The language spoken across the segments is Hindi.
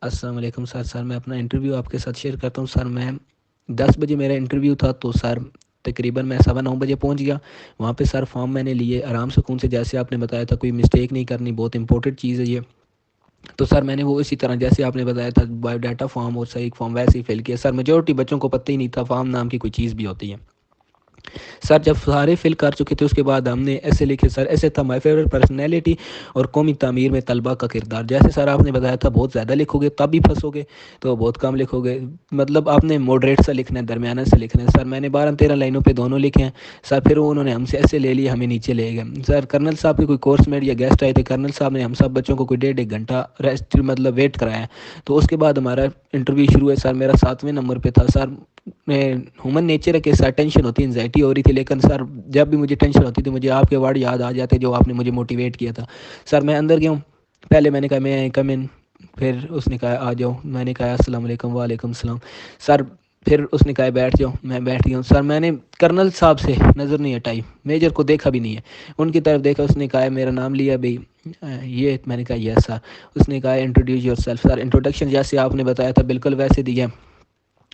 अस्सलाम वालेकुम सर। मैं अपना इंटरव्यू आपके साथ शेयर करता हूँ सर। मैं 10 बजे मेरा इंटरव्यू था, तो सर तकरीबन मैं सवा 9 बजे पहुँच गया वहाँ पे। सर फॉर्म मैंने लिए आराम सुकून से, जैसे आपने बताया था कोई मिस्टेक नहीं करनी, बहुत इंपॉर्टेंट चीज़ है ये। तो सर मैंने वो इसी तरह जैसे आपने बताया था बायोडाटा फॉर्म और सही फॉर्म वैसे ही फिल किया। सर मेजोरिटी बच्चों को पता ही नहीं था फॉर्म नाम की कोई चीज़ भी होती है। सर जब सारे फिल कर चुके थे उसके बाद हमने ऐसे लिखे सर, ऐसे था माय फेवरेट पर्सनैलिटी और कौमी तामीर में तलबा का किरदार। जैसे सर आपने बताया था बहुत ज़्यादा लिखोगे तब भी फंसोगे, तो बहुत कम लिखोगे, मतलब आपने मॉडरेट सा लिखना है, दरमियाना से लिखना है। सर मैंने 12-13 लाइनों पे दोनों लिखे हैं सर। फिर वो उन्होंने हमसे ऐसे ले लिए, हमें नीचे ले गए सर। कर्नल साहब के कोई कोर्समेट या गेस्ट आए थे, कर्नल साहब ने हम सब बच्चों को कोई 1.5 घंटा रेस्ट मतलब वेट कराया। तो उसके बाद हमारा इंटरव्यू शुरू है सर। मेरा 7वें नंबर पे था सर। ह्यूमन नेचर है कि सर टेंशन होती, एंजाइटी हो रही थी, लेकिन सर जब भी मुझे टेंशन होती थी मुझे आपके वर्ड याद आ जाते जो आपने मुझे मोटिवेट किया था। सर मैं अंदर गया हूँ, पहले मैंने कहा मैं कम इन, फिर उसने कहा आ जाओ, मैंने कहा अस्सलाम वालेकुम। वालेकुम सलाम सर। फिर उसने कहा बैठ जाओ, मैं बैठ गया हूँ सर। मैंने कर्नल साहब से नज़र नहीं हटाई, मेजर को देखा भी नहीं है, उनकी तरफ देखा। उसने कहा मेरा नाम लिया भाई ये, मैंने कहा यस सर। उसने कहा introduce your self sir. Introduction जैसे आपने बताया था बिल्कुल वैसे दिया।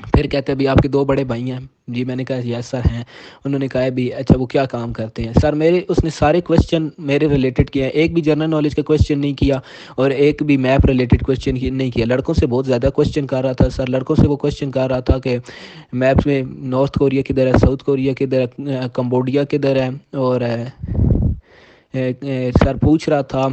फिर कहते हैं भी आपके 2 बड़े भाई हैं जी, मैंने कहा यस सर हैं। उन्होंने कहा भी अच्छा वो क्या काम करते हैं सर। मेरे उसने सारे क्वेश्चन मेरे रिलेटेड किए हैं, एक भी जनरल नॉलेज का क्वेश्चन नहीं किया और एक भी मैप रिलेटेड क्वेश्चन नहीं किया। लड़कों से बहुत ज़्यादा क्वेश्चन कर रहा था सर। लड़कों से वो क्वेश्चन कर रहा था कि मैप्स में नॉर्थ कोरिया किधर है, साउथ कोरिया किधर है, कंबोडिया किधर है, और सर पूछ रहा था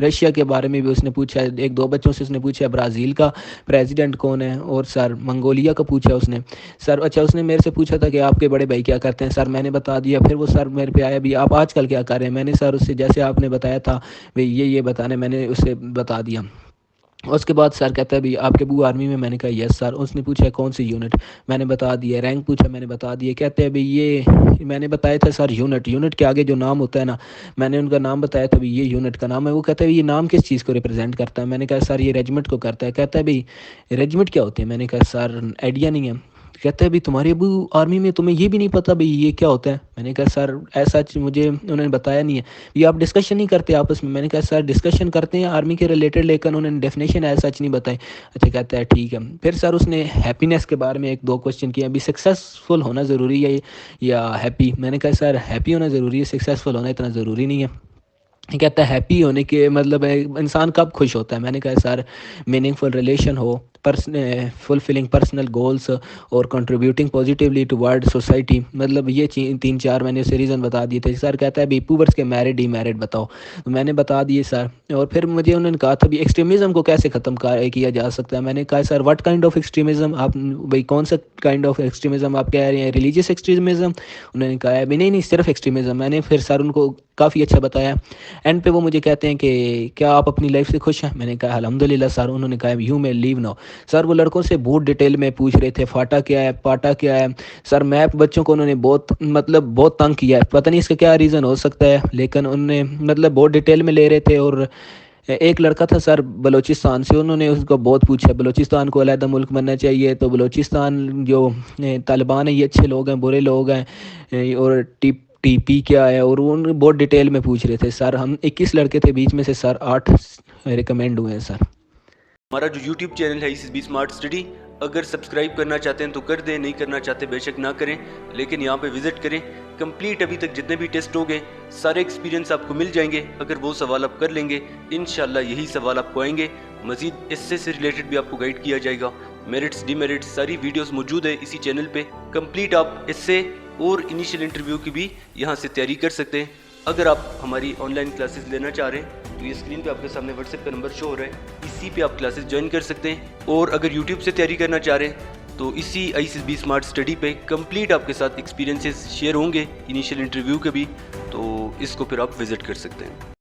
रशिया के बारे में भी उसने पूछा। एक दो बच्चों से उसने पूछा ब्राज़ील का प्रेसिडेंट कौन है, और सर मंगोलिया का पूछा उसने। सर अच्छा उसने मेरे से पूछा था कि आपके बड़े भाई क्या करते हैं सर, मैंने बता दिया। फिर वो सर मेरे पे आया भी आप आजकल क्या कर रहे हैं, मैंने सर उससे जैसे आपने बताया था भाई ये बताने, मैंने उसे बता दिया। उसके बाद सर कहता है भी आपके बू आर्मी में, मैंने कहा यस सर। उसने पूछा कौन सी यूनिट, मैंने बता दिया। रैंक पूछा, मैंने बता दिया। कहते हैं भाई ये मैंने बताया था सर यूनिट, यूनिट के आगे जो नाम होता है ना, मैंने उनका नाम बताया था भी ये यूनिट का नाम है। वो कहता है ये नाम किस चीज़ को रिप्रेजेंट करता है, मैंने कहा सर ये रेजिमेंट को करता है। कहता है भाई रेजिमेंट क्या होती है, मैंने कहा सर आइडिया नहीं है। कहता है भाई तुम्हारे अबू आर्मी में तुम्हें ये भी नहीं पता भाई ये क्या होता है, मैंने कहा सर ऐसा मुझे उन्होंने बताया नहीं है। ये आप डिस्कशन नहीं करते आपस में, मैंने कहा सर डिस्कशन करते हैं आर्मी के रिलेटेड, लेकिन उन्होंने डेफिनेशन ऐसा सच नहीं बताई। अच्छा कहता है ठीक है। फिर सर उसने हैप्पीनेस के बारे में 1-2 क्वेश्चन किए, अभी सक्सेसफुल होना ज़रूरी है या हैप्पी, मैंने कहा सर हैप्पी होना ज़रूरी है, सक्सेसफुल होना इतना ज़रूरी नहीं है। ये कहता है हैप्पी होने के मतलब है इंसान कब खुश होता है, मैंने कहा सर मीनिंगफुल रिलेशन हो, पर्सन फुलफिलिंग पर्सनल गोल्स और कंट्रीब्यूटिंग पॉजिटिवली टुवर्ड सोसाइटी, मतलब ये 3-4 मैंने उसे रीज़न बता दिए थे। सर कहता है बीपू वर्स के मैरिड ही मैरिड बताओ, तो मैंने बता दिए सर। और फिर मुझे उन्होंने कहा था भी एक्सट्रीमिज़म को कैसे ख़त्म किया जा सकता है, मैंने कहा sir what kind of extremism, आप भाई कौन सा काइंड ऑफ एक्सट्रीमिज़म आप कह रहे हैं, रिलीजियस एक्सट्रीमिज़म। उन्होंने कहा है भी नहीं नहीं सिर्फ एक्सट्रीमिज़म। मैंने फिर सर उनको काफ़ी अच्छा बताया। एंड पे वो मुझे कहते हैं कि क्या आप अपनी लाइफ से खुश हैं, मैंने कहा अल्हम्दुलिल्लाह सर। उन्होंने कहा you may leave now. Sir वो लड़कों से बहुत डिटेल में पूछ रहे थे फाटा क्या है, पाटा क्या है। सर मैप बच्चों को उन्होंने बहुत मतलब बहुत तंग किया है, पता नहीं इसका क्या रीज़न हो सकता है, लेकिन उन्होंने मतलब बहुत डिटेल में ले रहे थे। और एक लड़का था सर बलूचिस्तान से, उन्होंने उसको बहुत पूछा बलूचिस्तान को अलहदा मुल्क बनना चाहिए, तो बलूचिस्तान जो तालिबान है ये अच्छे लोग हैं बुरे लोग हैं, और टीपी क्या है, और उन बहुत डिटेल में पूछ रहे थे सर। हम 21 लड़के थे, बीच में से सर 8 रिकमेंड हुए हैं सर। हमारा जो YouTube चैनल है ISSB स्मार्ट स्टडी, अगर सब्सक्राइब करना चाहते हैं तो कर दें, नहीं करना चाहते बेशक ना करें, लेकिन यहाँ पे विजिट करें। कंप्लीट अभी तक जितने भी टेस्ट हो गए सारे एक्सपीरियंस आपको मिल जाएंगे। अगर वो सवाल आप कर लेंगे इंशाल्लाह यही सवाल आपको आएंगे। मजीद इससे से रिलेटेड भी आपको गाइड किया जाएगा। मेरिट्स डिमेरिट्स सारी वीडियोस मौजूद है इसी चैनल पे। कंप्लीट आप इससे और इनिशियल इंटरव्यू की भी यहाँ से तैयारी कर सकते हैं। अगर आप हमारी ऑनलाइन क्लासेस लेना चाह रहे हैं तो ये स्क्रीन पे आपके सामने व्हाट्सएप का नंबर शो हो रहा है, इसी पे आप क्लासेस ज्वाइन कर सकते हैं। और अगर यूट्यूब से तैयारी करना चाह रहे हैं तो इसी ISSB स्मार्ट स्टडी पे कंप्लीट आपके साथ एक्सपीरियंसेस शेयर होंगे इनिशियल इंटरव्यू के भी, तो इसको फिर आप विजिट कर सकते हैं।